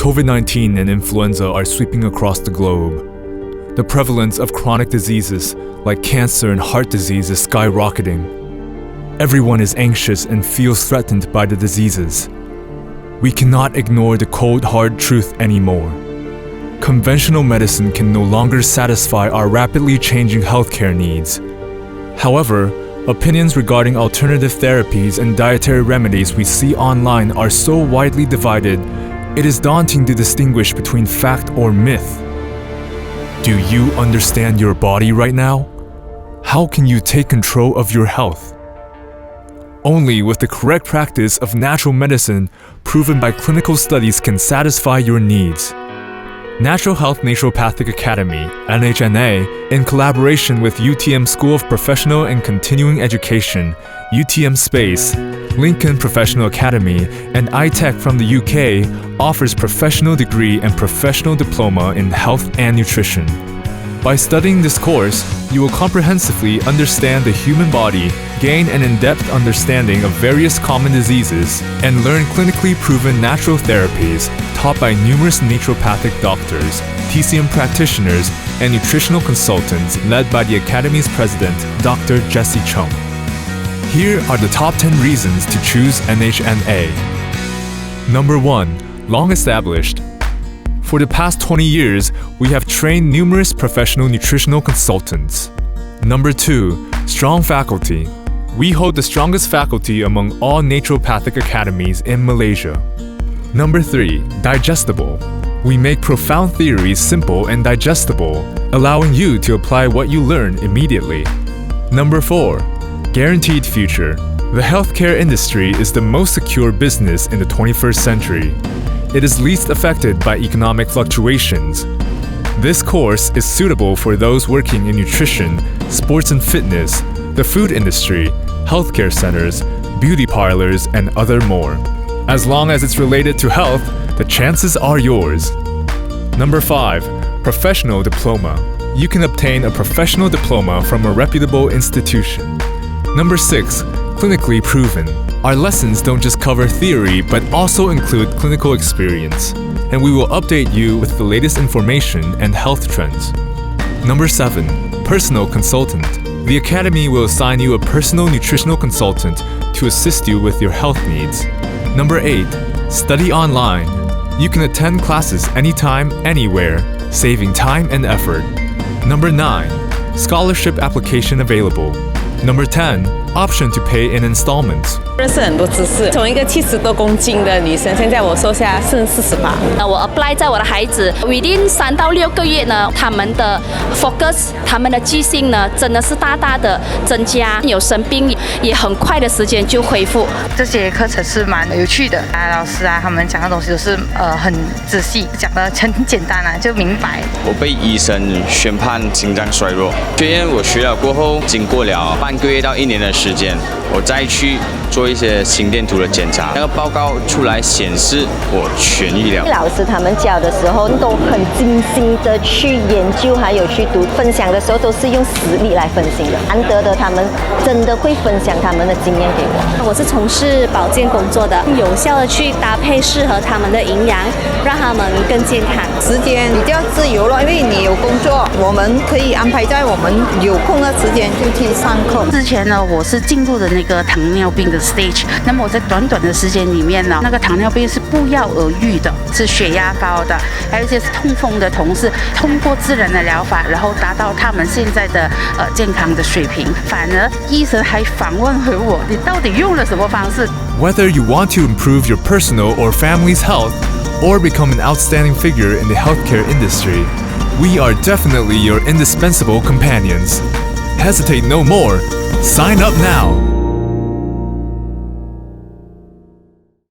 COVID-19 and influenza are sweeping across the globe. The prevalence of chronic diseases like cancer and heart disease is skyrocketing. Everyone is anxious and feels threatened by the diseases. We cannot ignore the cold, hard truth anymore. Conventional medicine can no longer satisfy our rapidly changing healthcare needs. However, opinions regarding alternative therapies and dietary remedies we see online are so widely divided, it is daunting to distinguish between fact or myth. Do you understand your body right now? How can you take control of your health? Only with the correct practice of natural medicine proven by clinical studies can satisfy your needs. Natural Health Naturopathic Academy, NHNA, in collaboration with UTM School of Professional and Continuing Education, UTM Space, Lincoln Professional Academy, and iTech from the UK, offers professional degree and professional diploma in health and nutrition. By studying this course, you will comprehensively understand the human body, gain an in-depth understanding of various common diseases, and learn clinically proven natural therapies taught by numerous naturopathic doctors, TCM practitioners, and nutritional consultants led by the Academy's president, Dr. Jesse Chung. Here are the top 10 reasons to choose NHNA. Number 1. Long established. For the past 20 years, we have trained numerous professional nutritional consultants. Number 2. Strong faculty. We hold the strongest faculty among all naturopathic academies in Malaysia. Number 3. Digestible. We make profound theories simple and digestible, allowing you to apply what you learn immediately. Number 4. Guaranteed future. The healthcare industry is the most secure business in the 21st century. It is least affected by economic fluctuations. This course is suitable for those working in nutrition, sports and fitness, the food industry, healthcare centers, beauty parlors, and other more. As long as it's related to health, the chances are yours. Number 5. Professional Diploma. You can obtain a professional diploma from a reputable institution. Number 6. Clinically proven. Our lessons don't just cover theory, but also include clinical experience, and we will update you with the latest information and health trends. Number 7. Personal consultant. The Academy will assign you a personal nutritional consultant to assist you with your health needs. Number 8. Study online. You can attend classes anytime, anywhere, saving time and effort. Number 9. Scholarship application available. Number 10. Option to pay in installments. 认识很多知识，从一个70多公斤的女生，现在我瘦下剩48。我 apply 在我的孩子 within 3到6个月呢，他们的 focus， 他们的记性呢，真的是大大的增加，有生病也很快的时间就恢复。这些课程是蛮有趣的，老师啊，他们讲的东西都是很仔细，讲的很简单啊，就明白。我被医生宣判心脏衰弱，学院我学了过后，经过了半个月到1年的时间，我再去做一些心电图的检查，那个报告出来显示我痊愈了。老师他们教的时候都很精心的去研究，还有去读，分享的时候都是用实例来分析的。难得的，他们真的会分享他们的经验给我。我是从事保健工作的，有效的去搭配适合他们的营养，让他们更健康。时间比较自由了，因为你有工作，我们可以安排在我们有空的时间就去上课。之前呢，我是进入的那个糖尿病的 stage， 那么我在短短的时间里面呢，那个糖尿病是不药而愈的，是血压高的，还有一些是痛风的同事，通过自然的疗法，然后达到他们现在的健康的水平。反而医生还反问回我，你到底用了什么方式 Whether you want to improve your personal or family's health, or become an outstanding figure in the healthcare industry, we are definitely your indispensable companions. Hesitate no more. Sign up now.